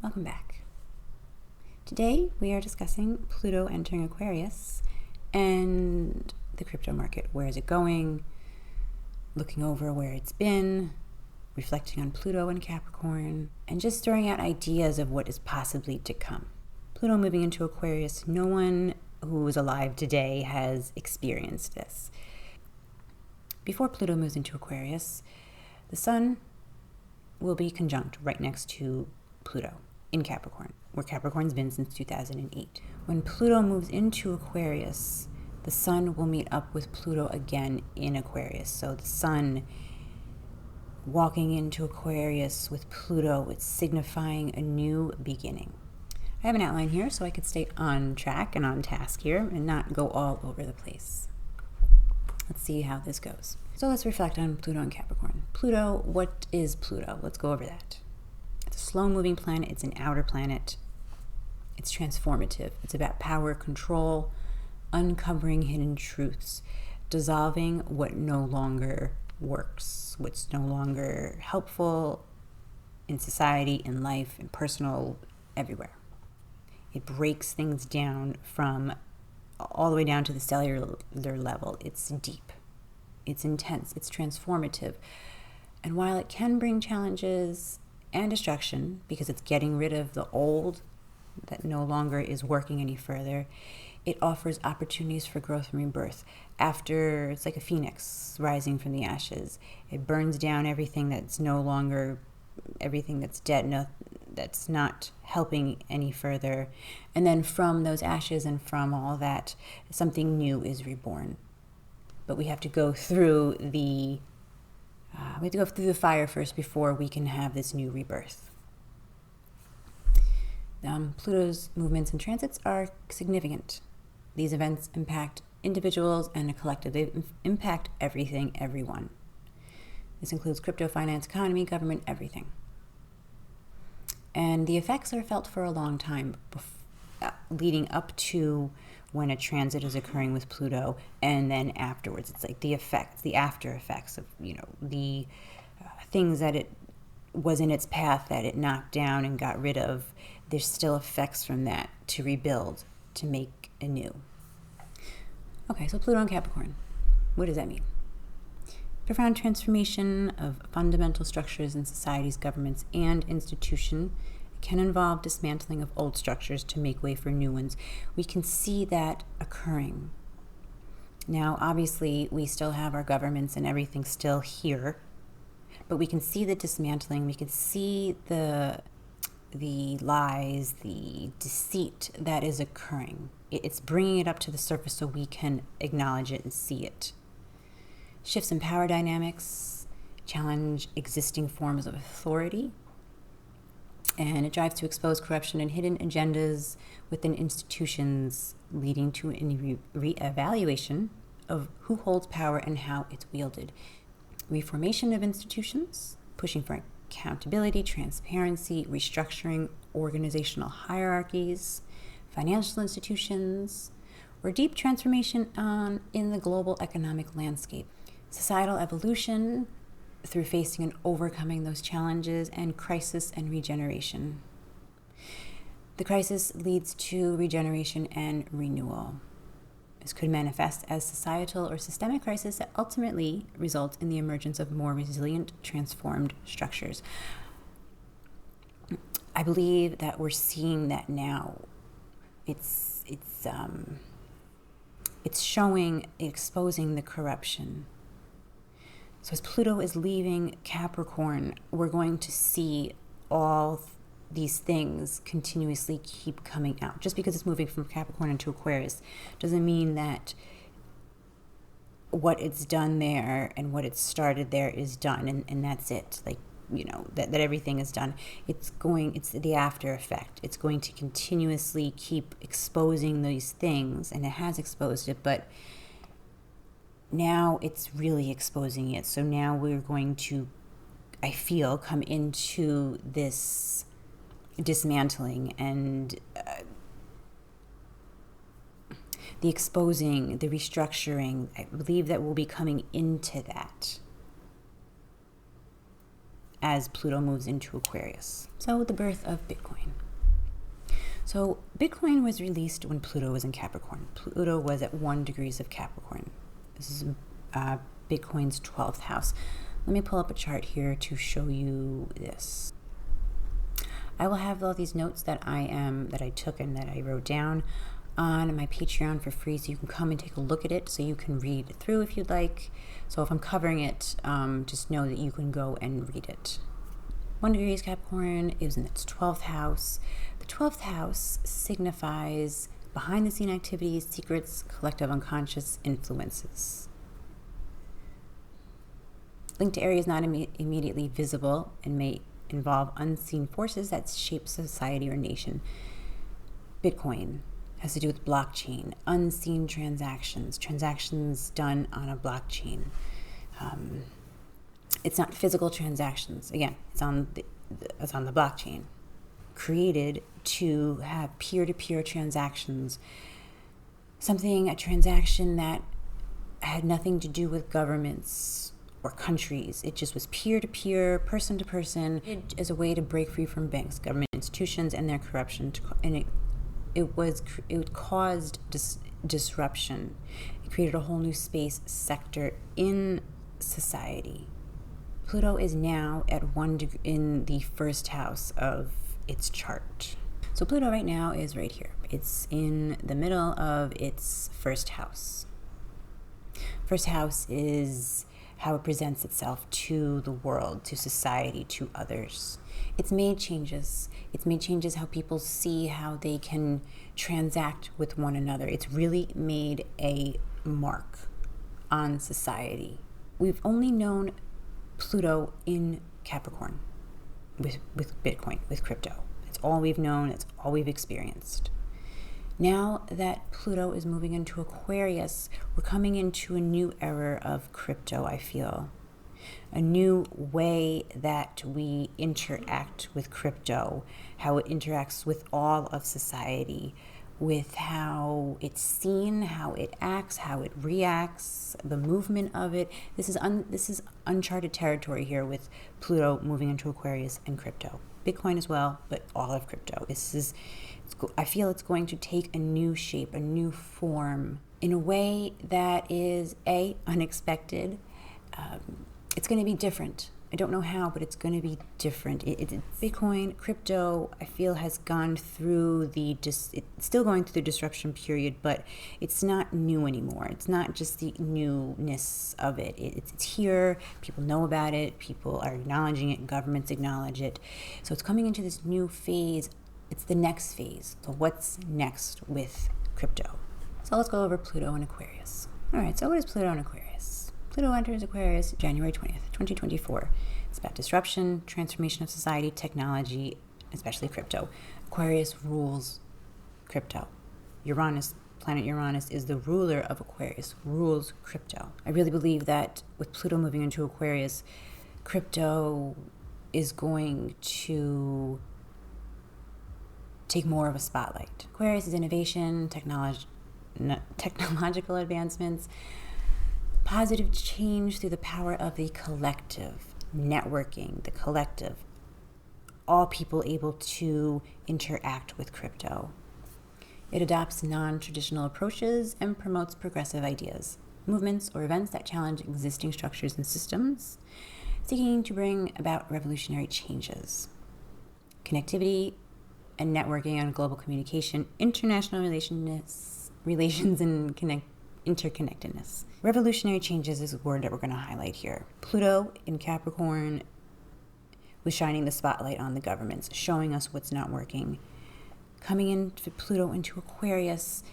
Welcome back. Today we are discussing Pluto entering Aquarius and the crypto market. Where is it going? Looking over where it's been, reflecting on Pluto and Capricorn, and just throwing out ideas of what is possibly to come. Pluto moving into Aquarius, no one who is alive today has experienced this. Before Pluto moves into Aquarius, the Sun will be conjunct right next to Pluto in Capricorn, where Capricorn's been since 2008. When Pluto moves into Aquarius, the Sun will meet up with Pluto again in Aquarius. So the Sun walking into Aquarius with Pluto, it's signifying a new beginning. I have an outline here so I could stay on track and on task here and not go all over the place. Let's see how this goes. So let's reflect on Pluto and Capricorn. Pluto, what is Pluto? Let's go over that. It's a slow-moving planet. It's an outer planet. It's transformative. It's about power, control, uncovering hidden truths, dissolving what no longer works, what's no longer helpful in society, in life, in personal, everywhere. It breaks things down from all the way down to the cellular level. It's deep, it's intense, it's transformative. And while it can bring challenges and destruction, because it's getting rid of the old that no longer is working any further, it offers opportunities for growth and rebirth. After, it's like a phoenix rising from the ashes. It burns down everything that's no longer, everything that's dead, that's not helping any further. And then from those ashes and from all that, something new is reborn. But we have to go through the fire first before we can have this new rebirth. Pluto's movements and transits are significant. These events impact individuals and a collective. They impact everything, everyone. This includes crypto, finance, economy, government, everything. And the effects are felt for a long time, leading up to when a transit is occurring with Pluto, and then afterwards. It's like the effects, the after effects of, the things that it was in its path that it knocked down and got rid of. There's still effects from that to rebuild, to make anew. Okay, so Pluto and Capricorn. What does that mean? Profound transformation of fundamental structures in societies, governments, and institutions can involve dismantling of old structures to make way for new ones. We can see that occurring. Now, obviously, we still have our governments and everything still here, but we can see the dismantling. We can see the lies, the deceit that is occurring. It's bringing it up to the surface so we can acknowledge it and see it. Shifts in power dynamics challenge existing forms of authority, and it drives to expose corruption and hidden agendas within institutions, leading to a re-evaluation of who holds power and how it's wielded. Reformation of institutions, pushing for accountability, transparency, restructuring organizational hierarchies, financial institutions, or deep transformation in the global economic landscape. Societal evolution through facing and overcoming those challenges, and crisis and regeneration. The crisis leads to regeneration and renewal. This could manifest as societal or systemic crisis that ultimately results in the emergence of more resilient, transformed structures. I believe that we're seeing that now. It's showing, exposing the corruption. So as Pluto is leaving Capricorn, we're going to see all these things continuously keep coming out. Just because it's moving from Capricorn into Aquarius doesn't mean that what it's done there and what it started there is done and that's it. Like, that everything is done. It's the after effect. It's going to continuously keep exposing these things, and it has exposed it, but now it's really exposing it. So now we're going to, I feel, come into this dismantling and the exposing, the restructuring. I believe that we'll be coming into that. as Pluto moves into Aquarius. So the birth of Bitcoin. So Bitcoin was released when Pluto was in Capricorn. Pluto was at 1 degrees of Capricorn. This is Bitcoin's 12th house. Let me pull up a chart here to show you this. I will have all these notes that I took and that I wrote down on my Patreon for free, so you can come and take a look at it, so you can read it through if you'd like. So if I'm covering it, just know that you can go and read it. 1 degree is Capricorn is in its 12th house. The 12th house signifies behind the scene activities, secrets, collective unconscious influences. Linked to areas not immediately visible and may involve unseen forces that shape society or nation. Bitcoin has to do with blockchain, unseen transactions done on a blockchain. It's not physical transactions. Again, it's on the blockchain, created to have peer-to-peer transactions. A transaction that had nothing to do with governments or countries. It just was peer-to-peer, person-to-person, as a way to break free from banks, government institutions, and their corruption. And it caused disruption. It created a whole new space sector in society. Pluto is now at 1 degree in the first house of its chart. So Pluto right now is right here. It's in the middle of its first house. First house is how it presents itself to the world, to society, to others. It's made changes. It's made changes how people see how they can transact with one another. It's really made a mark on society. We've only known Pluto in Capricorn with Bitcoin, with crypto. It's all we've known. It's all we've experienced. Now that Pluto is moving into Aquarius, we're coming into a new era of crypto, I feel. A new way that we interact with crypto, how it interacts with all of society, with how it's seen, how it acts, how it reacts, the movement of it. This is uncharted territory here with Pluto moving into Aquarius and crypto. Bitcoin as well, but all of crypto. I feel it's going to take a new shape, a new form, in a way that is unexpected. It's going to be different. I don't know how, but it's going to be different. Bitcoin, crypto, I feel has gone through it's still going through the disruption period, but it's not new anymore. It's not just the newness of it. It's here. People know about it. People are acknowledging it. Governments acknowledge it. So it's coming into this new phase. It's the next phase. So what's next with crypto? So let's go over Pluto and Aquarius. All right, so what is Pluto and Aquarius? Pluto enters Aquarius January 20th, 2024. It's about disruption, transformation of society, technology, especially crypto. Aquarius rules crypto. Planet Uranus is the ruler of Aquarius, rules crypto. I really believe that with Pluto moving into Aquarius, crypto is going to take more of a spotlight. Aquarius is innovation, technological advancements, positive change through the power of the collective, networking, the collective, all people able to interact with crypto. It adopts non-traditional approaches and promotes progressive ideas, movements, or events that challenge existing structures and systems, seeking to bring about revolutionary changes. Connectivity and networking on global communication, international relations and interconnectedness. Revolutionary changes is a word that we're going to highlight here. Pluto in Capricorn was shining the spotlight on the governments, showing us what's not working. Coming into Pluto into Aquarius,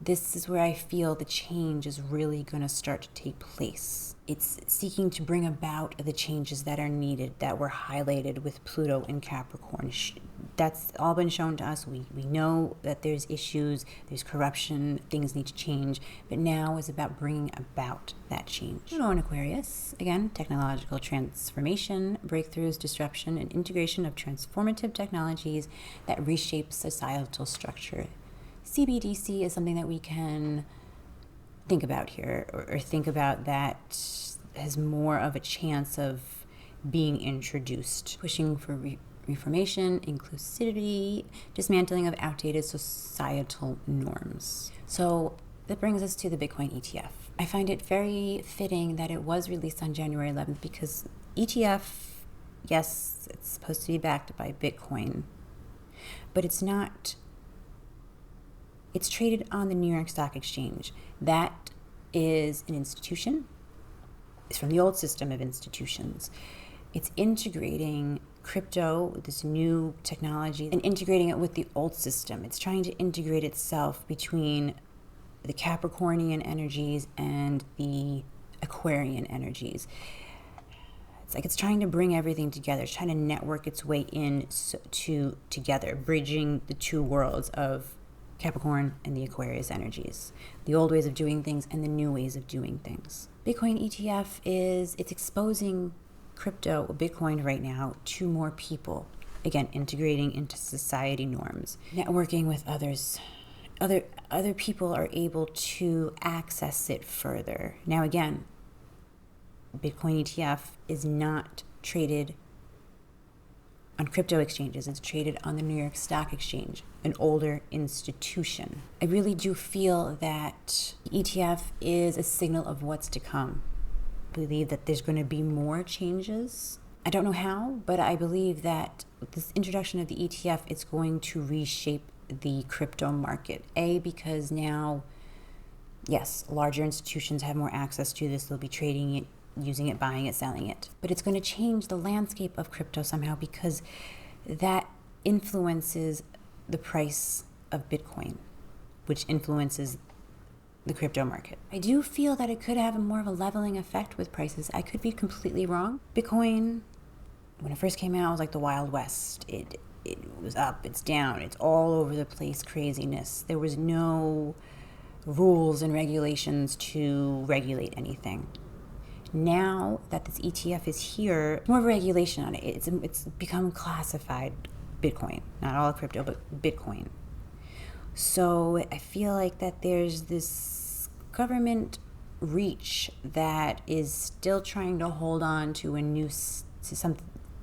this is where I feel the change is really going to start to take place. It's seeking to bring about the changes that are needed, that were highlighted with Pluto in Capricorn. That's all been shown to us. We know that there's issues, there's corruption, things need to change, but now is about bringing about that change. Pluto in Aquarius, again, technological transformation, breakthroughs, disruption, and integration of transformative technologies that reshape societal structure. CBDC is something that we can think about here, or think about that has more of a chance of being introduced, pushing for reformation, inclusivity, dismantling of outdated societal norms. So that brings us to the Bitcoin ETF. I find it very fitting that it was released on January 11th because ETF, yes, it's supposed to be backed by Bitcoin, but it's not. It's traded on the New York Stock Exchange. That is an institution. It's from the old system of institutions. It's integrating crypto, this new technology, and integrating it with the old system. It's trying to integrate itself between the Capricornian energies and the Aquarian energies. It's like it's trying to bring everything together. It's trying to network its way in together, bridging the two worlds of Capricorn and the Aquarius energies, the old ways of doing things and the new ways of doing things. Bitcoin ETF it's exposing crypto, Bitcoin right now, to more people. Again, integrating into society norms, networking with others. Other people are able to access it further. Now again, Bitcoin ETF is not traded on crypto exchanges. It's traded on the New York Stock Exchange, an older institution. I really do feel that ETF is a signal of what's to come. I believe that there's going to be more changes. I don't know how, but I believe that this introduction of the ETF, it's going to reshape the crypto market. Because now, yes, larger institutions have more access to this. They'll be trading it, using it, buying it, selling it. But it's going to change the landscape of crypto somehow because that influences the price of Bitcoin, which influences the crypto market. I do feel that it could have more of a leveling effect with prices. I could be completely wrong. Bitcoin, when it first came out, was like the Wild West. It was up, it's down, it's all over the place craziness. There was no rules and regulations to regulate anything. Now that this ETF is here, more of a regulation on it. It's become classified Bitcoin, not all crypto, but Bitcoin. So I feel like that there's this government reach that is still trying to hold on to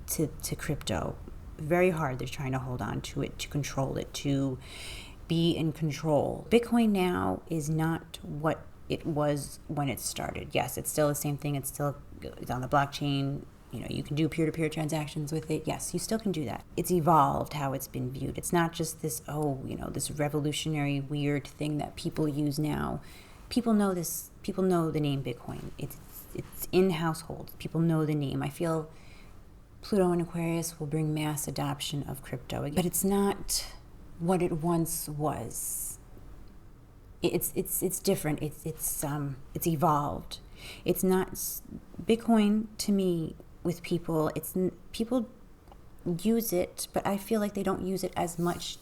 to crypto. Very hard. They're trying to hold on to it, to control it, to be in control. Bitcoin now is not what it was when it started. Yes, it's still the same thing. It's on the blockchain. You can do peer-to-peer transactions with it. Yes, you still can do that. It's evolved how it's been viewed. It's not just this, this revolutionary weird thing that people use now. People know this. People know the name Bitcoin. It's in households. People know the name. I feel Pluto and Aquarius will bring mass adoption of crypto again. But it's not what it once was. It's different. It's evolved. It's not Bitcoin to me. With people, people use it, but I feel like they don't use it as much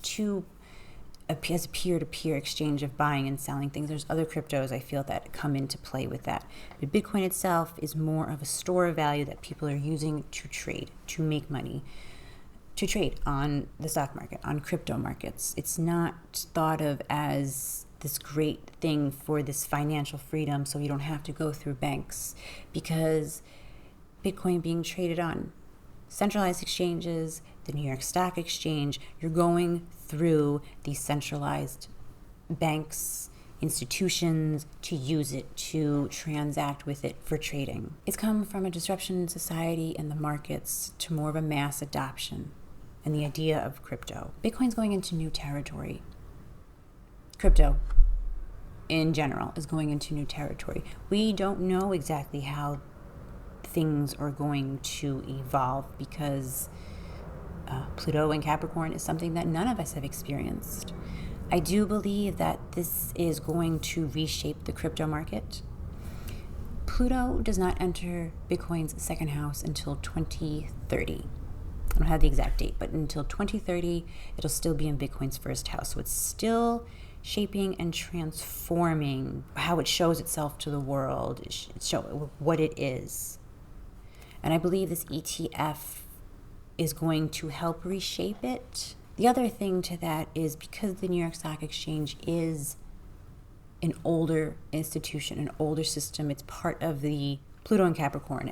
as a peer-to-peer exchange of buying and selling things. There's other cryptos I feel that come into play with that. But Bitcoin itself is more of a store of value that people are using to trade, to make money, to trade on the stock market, on crypto markets. It's not thought of as this great thing for this financial freedom so you don't have to go through banks, because Bitcoin being traded on centralized exchanges, the New York Stock Exchange, you're going through these centralized banks, institutions to use it, to transact with it for trading. It's come from a disruption in society and the markets to more of a mass adoption and the idea of crypto. Bitcoin's going into new territory. Crypto in general is going into new territory. We don't know exactly how things are going to evolve because Pluto and Capricorn is something that none of us have experienced. I do believe that this is going to reshape the crypto market. Pluto does not enter Bitcoin's second house until 2030. I don't have the exact date, but until 2030, it'll still be in Bitcoin's first house. So it's still shaping and transforming how it shows itself to the world, show what it is. And I believe this ETF is going to help reshape it. The other thing to that is because the New York Stock Exchange is an older institution, an older system, it's part of the Pluto and Capricorn.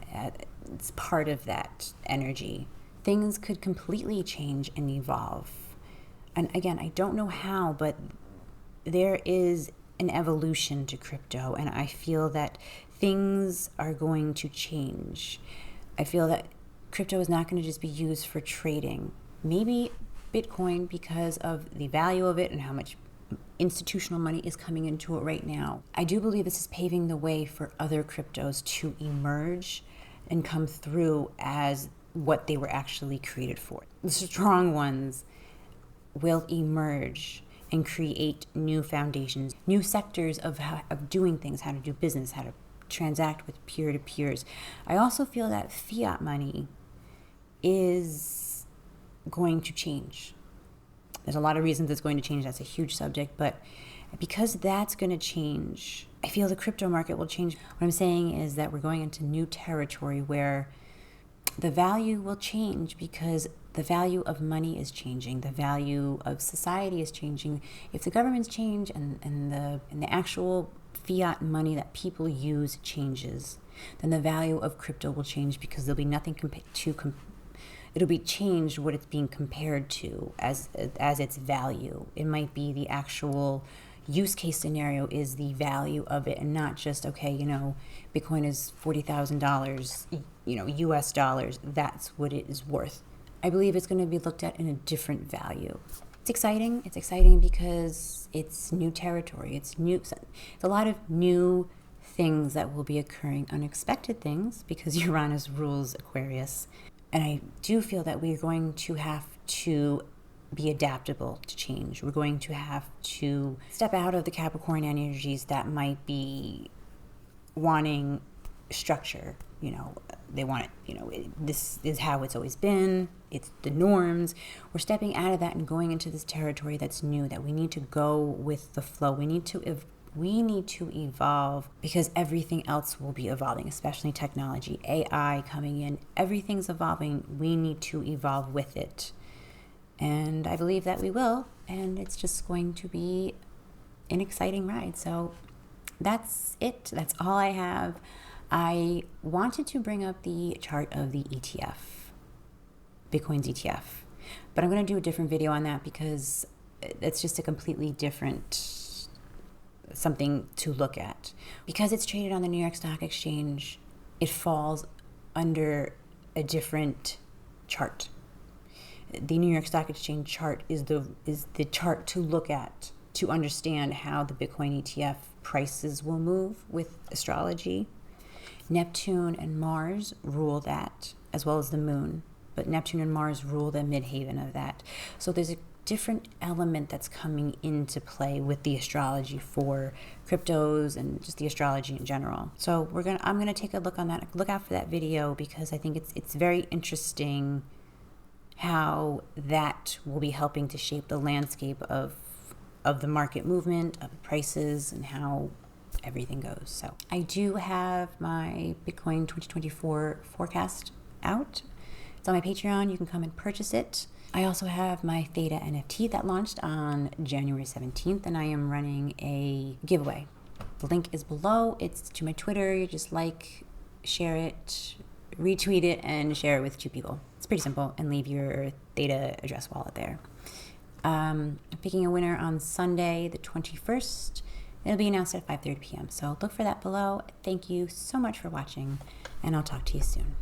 it's part of that energy. Things could completely change and evolve. And again, I don't know how, but there is an evolution to crypto, and I feel that things are going to change. I feel that crypto is not going to just be used for trading. Maybe Bitcoin, because of the value of it and how much institutional money is coming into it right now. I do believe this is paving the way for other cryptos to emerge and come through as what they were actually created for. The strong ones will emerge and create new foundations, new sectors of doing things, how to do business, how to transact with peer-to-peers. I also feel that fiat money is going to change. There's a lot of reasons it's going to change. That's a huge subject, but because that's going to change, I feel the crypto market will change. What I'm saying is that we're going into new territory where the value will change because the value of money is changing. The value of society is changing. If the governments change and the actual fiat money that people use changes, then the value of crypto will change because there'll be nothing it'll be changed what it's being compared to as its value. It might be the actual use case scenario is the value of it, and not just, okay, Bitcoin is $40,000, US dollars. That's what it is worth. I believe it's going to be looked at in a different value. It's exciting. It's exciting because it's new territory. It's a lot of new things that will be occurring, unexpected things, because Uranus rules Aquarius. And I do feel that we're going to have to be adaptable to change. We're going to have to step out of the Capricorn energies that might be wanting structure. They want it, this is how it's always been. It's the norms. We're stepping out of that and going into this territory that's new, that we need to go with the flow. We need to evolve because everything else will be evolving, especially technology, AI coming in. Everything's evolving. We need to evolve with it. And I believe that we will. And it's just going to be an exciting ride. So that's it. That's all I have. I wanted to bring up the chart of the ETF, Bitcoin's ETF. But I'm going to do a different video on that because it's just a completely different something to look at. Because it's traded on the New York Stock Exchange, it falls under a different chart. The New York Stock Exchange chart is the chart to look at to understand how the Bitcoin ETF prices will move with astrology. Neptune and Mars rule that, as well as the moon. But Neptune and Mars rule the midhaven of that. So there's a different element that's coming into play with the astrology for cryptos and just the astrology in general. So I'm gonna take a look on that. Look out for that video because I think it's very interesting how that will be helping to shape the landscape of the market movement, of the prices, and how everything goes. So I do have my Bitcoin 2024 forecast out. It's on my Patreon. You can come and purchase it. I also have my Theta NFT that launched on January 17th, and I am running a giveaway. The link is below. It's to my Twitter. You just share it, retweet it, and share it with 2 people. It's pretty simple, and leave your Theta address wallet there. I'm picking a winner on Sunday, the 21st. It'll be announced at 5:30 p.m. So look for that below. Thank you so much for watching, and I'll talk to you soon.